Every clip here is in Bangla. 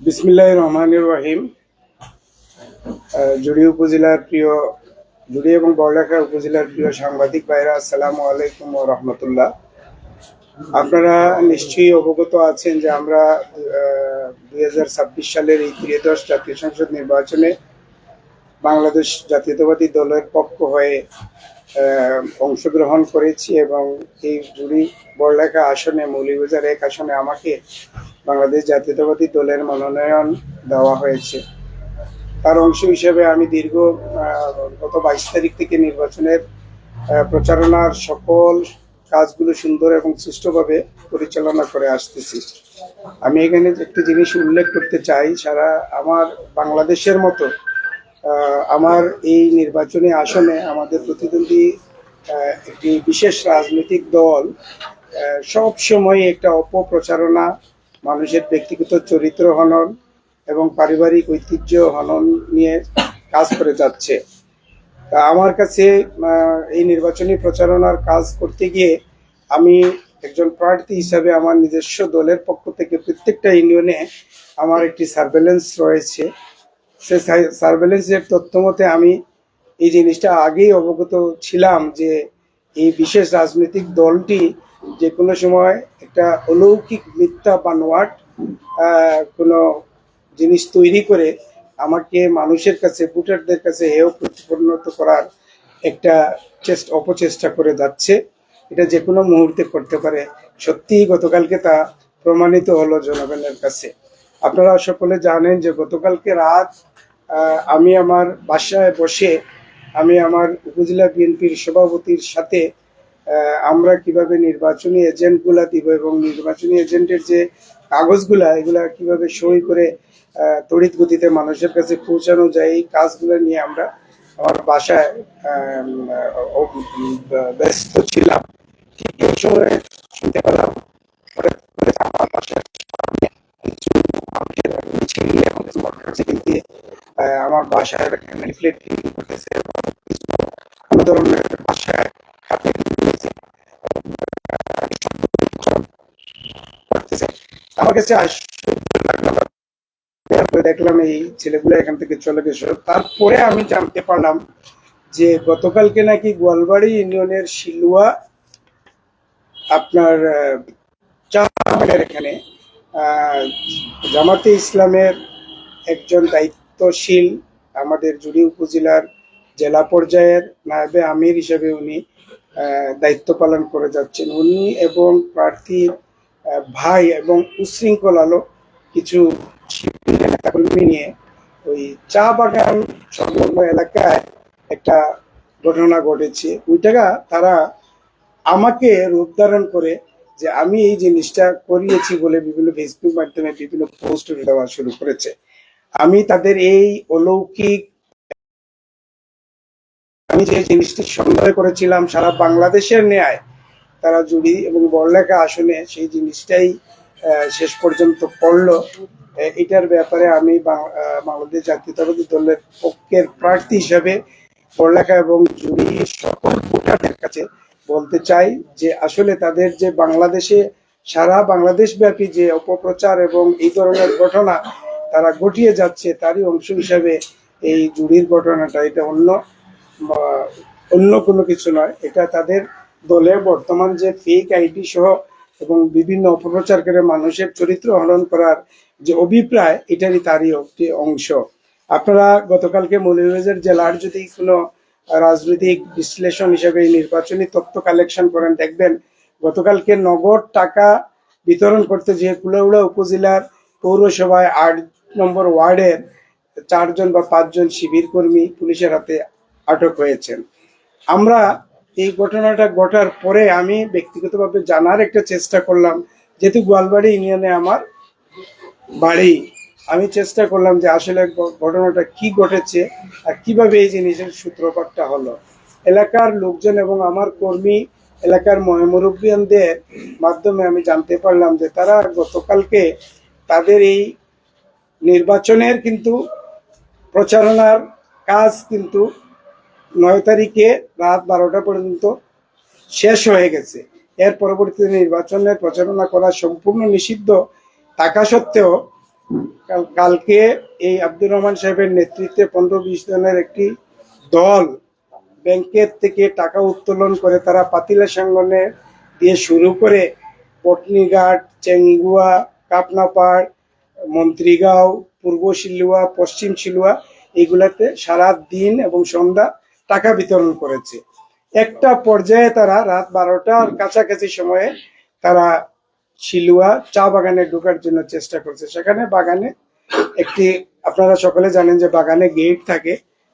বিসমিল্লাহির রহমানির রহিম। জুড়ি উপজেলার প্রিয় জুড়ি এবং বড়লেখা উপজেলার প্রিয় সাংবাদিক ভাইরা, আসসালামু আলাইকুম ওয়া রাহমাতুল্লাহ। আপনারা নিশ্চয়ই অবগত আছেন যে আমরা 2026 সালের এই ত্রয়োদশ জাতীয় সংসদ নির্বাচনে বাংলাদেশ জাতীয়তাবাদী দলের পক্ষ হয়ে অংশগ্রহণ করেছি এবং এই জুড়ি বড়লেখা আসনে, মৌলভীবাজার 1 আসনে আমাকে বাংলাদেশ জাতীয়তাবাদী দলের মনোনয়ন দেওয়া হয়েছে। তার অংশ হিসেবে আমি গত 22 তারিখ থেকে নির্বাচনের প্রচারণার সকল কাজগুলো সুন্দর এবং সুষ্ঠুভাবে পরিচালনা করে আসতেছি। আমি এখানে একটি জিনিস উল্লেখ করতে চাই, সারা আমার বাংলাদেশের মতো আমার এই নির্বাচনী আসনে আমাদের প্রতিদ্বন্দ্বী একটি বিশেষ রাজনৈতিক দল সব সময় একটা অপপ্রচারণা, মানুষের ব্যক্তিগত চরিত্র হনন এবং পারিবারিক ঐতিহ্য হনন নিয়ে কাজ করে যাচ্ছে। আমার কাছে এই নির্বাচনী প্রচারণার কাজ করতে গিয়ে আমি একজন প্রার্থী হিসাবে আমার নিজস্ব দলের পক্ষ থেকে প্রত্যেকটা ইউনিয়নে আমার একটি সার্ভেলেন্স রয়েছে। সে সার্ভেলেন্সের তথ্য মতে আমি এই জিনিসটা আগেই অবগত ছিলাম যে এই বিশেষ রাজনৈতিক দলটি যে কোনো সময় একটা অলৌকিক মিথ্যা বা নোয়াট কোনো জিনিস তৈরি করে আমাকে মানুষের কাছে, ভোটারদের কাছে হেয় প্রতিপন্ন করার একটা অপচেষ্টা করে যাচ্ছে। এটা যে কোনো মুহূর্তে করতে পারে। সত্যিই গতকালকে তা প্রমাণিত হলো জনগণের কাছে। আপনারা সকলে জানেন যে গতকালকে রাত আমি আমার বাসায় বসে আমি আমার উপজেলা বিএনপির সভাপতির সাথে আমরা কিভাবে নির্বাচনী এজেন্টগুলা দিব এবং নির্বাচনী এজেন্টের যে কাগজগুলা এগুলা কিভাবে সই করে তড়িৎ গতিতে মানুষের কাছে পৌঁছানো যায়, এই কাজগুলো নিয়ে আমরা আমার বাসায় ব্যস্ত ছিলাম। ঠিক এই সময় শুনতে পেলাম আমার বাসায় আমার বাসায় লিফলেট করতেছে, কোনো ধরনের বাসায় আমার কাছে দেখলাম এই ছেলেগুলো এখান থেকে চলে গেছে। তারপরে আমি জানতে পারলাম যে গতকালকে নাকি গোয়ালবাড়ি ইউনিয়নের শিলুয়া আপনার এখানে জামাতে ইসলামের একজন দায়িত্বশীল আমাদের জুড়ি উপজেলার জেলা পর্যায়ের নায়েবে আমির হিসেবে উনি দায়িত্ব পালন করে যাচ্ছেন। উনি এবং প্রার্থীর ভাই এবং উশৃঙ্খল আলো কিছু নেতাকর্মী নিয়ে ওই চা বাগান সংলগ্ন এলাকায় একটা ঘটনা ঘটেছে। ওইটা가 তারা আমাকে রূপ ধারণ করে যে আমি এই জিনিসটা করিয়েছি বলে বিভিন্ন ফেসবুক মাধ্যমে বিভিন্ন পোস্ট দেওয়া শুরু করেছে। আমি তাদের এই অলৌকিক, আমি যে জিনিসটি সন্দেহ করেছিলাম সারা বাংলাদেশের ন্যায় তারা জুড়ি এবং বড়লেখা আসনে সেই জিনিসটাই শেষ পর্যন্ত পড়লো। এটার ব্যাপারে আমি বাংলাদেশ জাতীয়তাবাদী দলের পক্ষের প্রার্থী হিসাবে বড়লেখা এবং জুড়ি সকল ভোটারদের কাছে বলতে চাই যে আসলে তাদের যে বাংলাদেশে সারা বাংলাদেশ ব্যাপী যে অপপ্রচার এবং এই ধরনের ঘটনা তারা ঘটিয়ে যাচ্ছে তারই অংশ হিসাবে এই জুড়ির ঘটনাটা, এটা অন্য কোনো কিছু নয়। এটা তাদের দলে বর্তমান যে ফেক আইডি সহ এবং বিভিন্ন অপপ্রচার করে মানুষের চরিত্র হনন করার যে অভিপ্রায়, তারই একটি অংশ। আপনারা গতকালকে মৌলভীবাজার জেলার যদি কোনো রাজনৈতিক বিশ্লেষণ হিসেবে নির্বাচনী তথ্য কালেকশন করেন, দেখবেন গতকালকে নগদ টাকা বিতরণ করতে যে কুলাউড়া উপজেলার পৌরসভায় 8 নম্বর ওয়ার্ডের 4 জন বা 5 জন শিবির কর্মী পুলিশের হাতে আটক হয়েছেন। আমরা এই ঘটনাটা ঘটার পরে আমি ব্যক্তিগতভাবে জানার একটা চেষ্টা করলাম, যেহেতু গোয়ালবাড়ি ইউনিয়নে আমার বাড়ি, আমি চেষ্টা করলাম যে আসলে ঘটনাটা কি ঘটেছে আর কিভাবে এই জিনিসের সূত্রপাতটা হলো। এলাকার লোকজন এবং আমার কর্মী এলাকার মুরব্বিয়ানদের মাধ্যমে আমি জানতে পারলাম যে তারা গতকালকে তাদের এই নির্বাচনের কিন্তু প্রচারণার কাজ কিন্তু 9 তারিখে রাত 12টা পর্যন্ত শেষ হয়ে গেছে। এর পরবর্তীতে নির্বাচনের প্রচারণা করা সম্পূর্ণ নিষিদ্ধ থাকা সত্ত্বেও কালকে এই আব্দুর রহমান সাহেবের নেতৃত্বে 15-20 জনের একটি দল ব্যাংকের থেকে টাকা উত্তোলন করে তারা পাতিলা সাঙ্গনে দিয়ে শুরু করে পটনিঘাট, চেঙ্গুয়া, কাপনাপাড়, মন্ত্রীগাঁও, পূর্ব শিলুয়া, পশ্চিম শিলুয়া এইগুলাতে সারা দিন এবং সন্ধ্যা টাকা বিতরণ করেছে। একটা পর্যায়ে তারা রাত 12টার কাছাকাছি সময়ে তারা শিলুয়া চা বাগানে ঢোকার জন্য চেষ্টা করছে। সেখানে বাগানে একটি, আপনারা সকলে জানেন যে বাগানে গেট থাকে,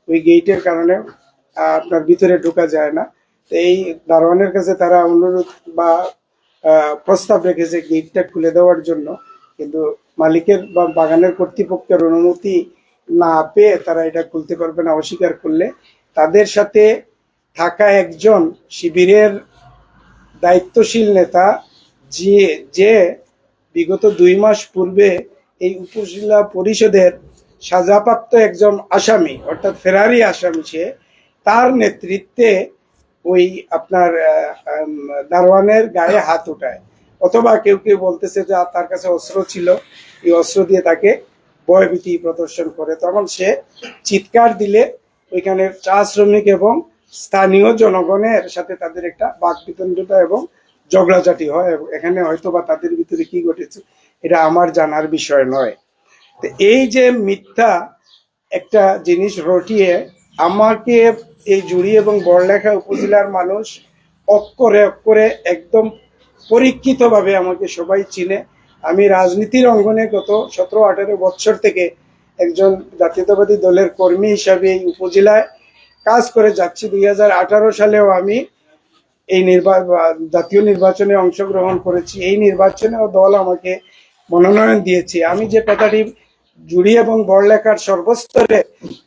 ওই গেটের কারণে আপনার ভিতরে ঢোকা যায় না। তো এই দারোয়ানের কাছে তারা অনুরোধ বা প্রস্তাব রেখেছে গেটটা খুলে দেওয়ার জন্য, কিন্তু মালিকের বা বাগানের কর্তৃপক্ষের অনুমতি না পেয়ে তারা এটা খুলতে পারবে না। অস্বীকার করলে তাদের সাথে থাকা একজন শিবিরের দায়িত্বশীল নেতা যে বিগত 2 মাস পূর্বে এই উপজেলা পরিষদের সাজাপ্রাপ্ত একজন আসামি, অর্থাৎ ফেরারি আসামি, সে তার নেতৃত্বে ওই আপনার দারোয়ানের গায়ে হাত উঠায়, অথবা কেউ কেউ বলতেছে যে তার কাছে অস্ত্র ছিল, এই অস্ত্র দিয়ে তাকে ভয়ভীতি প্রদর্শন করে। তখন সে চিৎকার দিলে ওইখানের চা শ্রমিক এবং স্থানীয় জনগণের সাথে তাদের একটা বাকবিতণ্ডতা এবং ঝগড়াঝাটি হয়। এখানে হয়তো বা তাদের ভিতরে কি ঘটেছে এটা আমার জানার বিষয় নয়। তো এই যে মিথ্যা একটা জিনিস রটিয়ে আমাকে এই জুড়ি এবং বড়লেখা উপজেলার মানুষ অক্ষরে অক্ষরে একদম পরীক্ষিতভাবে আমাকে সবাই চিনে। আমি রাজনীতির অঙ্গনে গত 17-18 বছর থেকে একজন জাতীয়তাবাদী দলের কর্মী হিসাবে এই উপজেলায় কাজ করে যাচ্ছি। 2018 সালেও আমি এই জাতীয় নির্বাচনে অংশগ্রহণ করেছি। এই নির্বাচনেও দল আমাকে মনোনয়ন দিয়েছে। আমি যে কথাটি জুড়ি এবং বড়লেখার সর্বস্তরে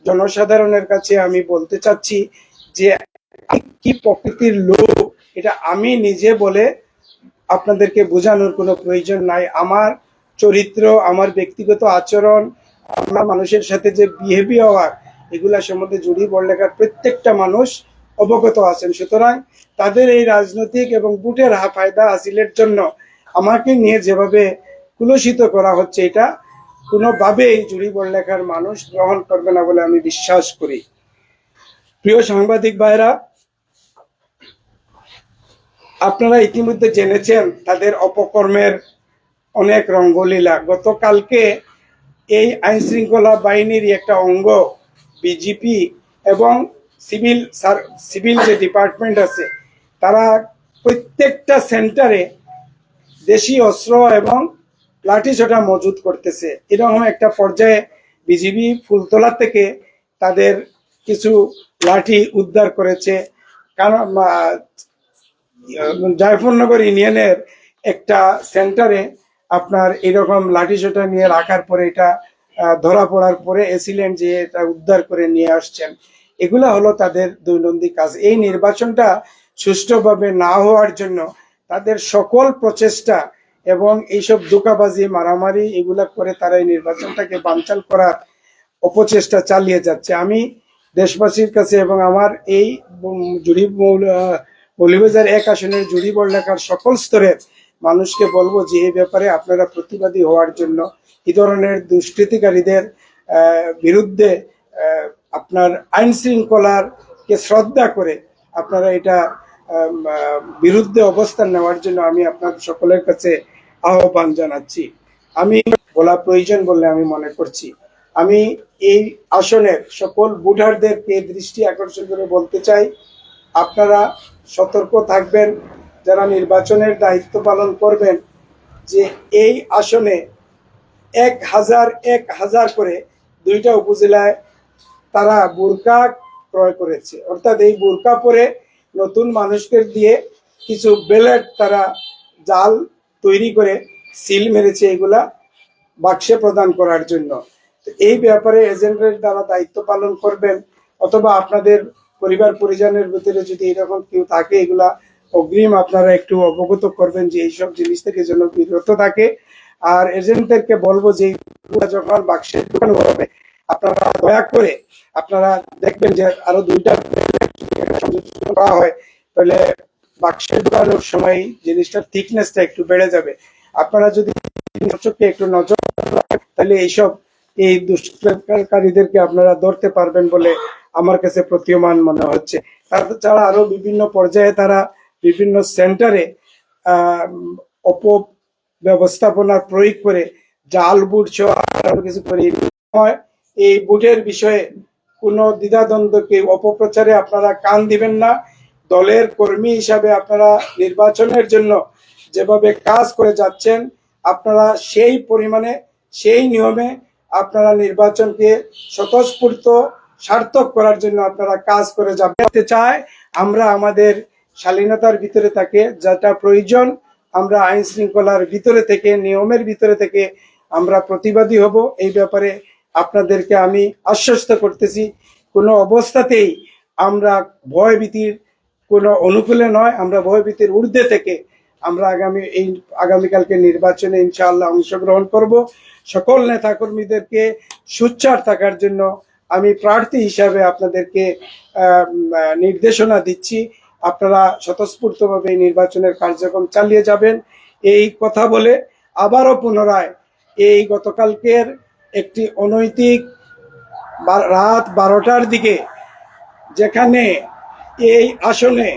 জনসাধারণের কাছে আমি বলতে চাচ্ছি যে কি প্রকৃতির লোক, এটা আমি নিজে বলে আপনাদেরকে বোঝানোর কোনো প্রয়োজন নাই। আমার চরিত্র, আমার ব্যক্তিগত আচরণ, আমার মানুষের সাথে যে বিহেভিয়ার, এগুলা সম্বন্ধে জুড়ি বড়লেখার প্রত্যেকটা মানুষ অবগত আছেন। সুতরাং তাদের এই রাজনৈতিক এবং বুটের ফায়দা হাসিলের জন্য আমাকে নিয়ে যেভাবে কুলসিত করা হচ্ছে, এটা কোনোভাবেই জুড়ি বড়লেখার মানুষ গ্রহণ করবে না বলে আমি বিশ্বাস করি। প্রিয় সাংবাদিক ভাইরা, আপনারা ইতিমধ্যে জেনেছেন তাদের অপকর্মের অনেক রঙ্গলীলা। গতকালকে এই আইন শৃঙ্খলা বাহিনীর একটা অঙ্গ বিজিপি এবং সিভিল যে ডিপার্টমেন্ট আছে, তারা প্রত্যেকটা সেন্টারে দেশি অস্ত্র এবং লাঠিসোঁটা মজুত করতেছে। এরকম একটা পর্যায়ে বিজিবি ফুলতলা থেকে তাদের কিছু লাঠি উদ্ধার করেছে। কারণ জায়ফরনগর ইউনিয়নের একটা সেন্টারে আপনার এরকম লাঠিসোঁটা নিয়ে রাখার পরে এটা ধরা পড়ার পরে এসিলেন যে এটা উদ্ধার করে নিয়ে আসছেন। এগুলা হলো তাদের দৈনন্দিন কাজ। এই নির্বাচনটা সুষ্ঠুভাবে না হওয়ার জন্য তাদের সকল প্রচেষ্টা এবং এইসব ধোঁকাবাজি, মারামারি এগুলা করে তারা এই নির্বাচনটাকে বানচাল করার অপচেষ্টা চালিয়ে যাচ্ছে। আমি দেশবাসীর কাছে এবং আমার এই জুড়ি মৌলভীবাজার 1 আসনের জুড়ি বড়লেখার সকল স্তরের মানুষকে বলবো যে এই ব্যাপারে আপনারা প্রতিবাদী হওয়ার জন্য, এই ধরনের দুষ্কৃতিকারীদের বিরুদ্ধে আপনার আইন শৃঙ্খলার কে শ্রদ্ধা করে আপনারা এটা বিরুদ্ধে অবস্থান নেওয়ার জন্য আমি আপনার সকলের কাছে আহ্বান জানাচ্ছি। আমি বলা প্রয়োজন বলে আমি মনে করছি। আমি এই আসনের সকল ভোটারদেরকে দৃষ্টি আকর্ষণ করে বলতে চাই, আপনারা সতর্ক থাকবেন। যারা নির্বাচনের দায়িত্ব পালন করবেন, যে এই আসনে 1000 করে 2টা উপজেলায় তারা বোরকা ক্রয় করেছে। অর্থাৎ এই বোরকা পরে নতুন মানুষকে দিয়ে কিছু ব্যালট তারা জাল তৈরি করে সিল মেরেছে, এগুলা বাক্সে প্রদান করার জন্য। এই ব্যাপারে এজেন্টের দ্বারা দায়িত্ব পালন করবেন, অথবা আপনাদের পরিবার পরিজনের ভিতরে যদি এরকম কেউ থাকে, এগুলা অগ্রিম আপনারা একটু অবগত করবেন যে এইসব জিনিস থেকে যেন বিরত থাকে। আর এজেন্টদেরকে বলবো যে এইগুলা যখন বাক্সে ঢুকানো হবে আপনারা দয়া করে আপনারা দেখবেন যে আরো দুইটা সংযোজন করা হয়, তাহলে বাক্সে ঢুকানোর সময় জিনিসটার থিকনেসটা একটু বেড়ে যাবে। আপনারা যদি চোখে একটু নজর রাখেন তাহলে এই দুষ্কৃতকারীদেরকে আপনারা ধরতে পারবেন বলে আমার কাছে প্রতীয়মান মনে হচ্ছে। তাছাড়া আরো বিভিন্ন পর্যায়ে তারা বিভিন্ন সেন্টারে অপব্যবস্থাপনার প্রয়োগ করে জাল বুট সহ আরো কিছু করে হয়। এই বুটের বিষয়ে কোনো দ্বিধাদ্বন্দ্বকে অপপ্রচারে আপনারা কান দিবেন না। দলের কর্মী হিসাবে আপনারা নির্বাচনের জন্য যেভাবে কাজ করে যাচ্ছেন আপনারা সেই পরিমাণে সেই নিয়মে আপনারা নির্বাচনকে স্বতঃস্ফূর্ত সার্থক করার জন্য আপনারা কাজ করে যাতে চায়। আমরা আমাদের শালীনতার ভিতরে থাকে যেটা প্রয়োজন, আমরা আইন শৃঙ্খলার ভিতরে থেকে নিয়মের ভিতরে থেকে আমরা প্রতিবাদী হব। এই ব্যাপারে আপনাদেরকে আমি আশ্বস্ত করতেছি কোনো অবস্থাতেই আমরা ভয়ভীতির কোনো অনুকূলে নয়, আমরা ভয়ভীতির ঊর্ধ্বে থেকে আমরা আগামীকালকে নির্বাচনে ইনশাআল্লাহ অংশগ্রহণ করব। সকল নেতাকর্মীদেরকে সোচ্চার থাকার জন্য আমি প্রার্থী হিসাবে আপনাদেরকে নির্দেশনা দিচ্ছি। আপনারা স্বতঃস্ফূর্তভাবে এই নির্বাচনের কার্যক্রম চালিয়ে যাবেন এই কথা বলে আবারও পুনরায় এই গতকালকের একটি অনৈতিক রাত 12টার দিকে যেখানে এই আসনে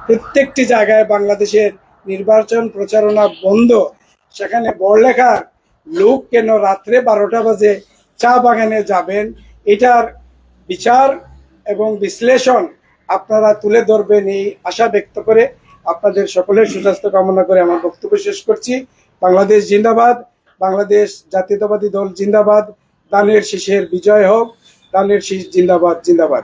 প্রত্যেকটি জায়গায় বাংলাদেশের নির্বাচন প্রচারণা বন্ধ, সেখানে বড়লেখার লোক কেন রাত্রে 12টা বাজে চা বাগানে যাবেন, এটার বিচার এবং বিশ্লেষণ আপনারা তুলে ধরবেন এই আশা ব্যক্ত করে আপনাদের সকলের সুস্বাস্থ্য কামনা করে আমার বক্তব্য শেষ করছি। বাংলাদেশ জিন্দাবাদ, বাংলাদেশ জাতীয়তাবাদী দল জিন্দাবাদ, ধানের শীষের বিজয় হোক, ধানের শীষ জিন্দাবাদ জিন্দাবাদ।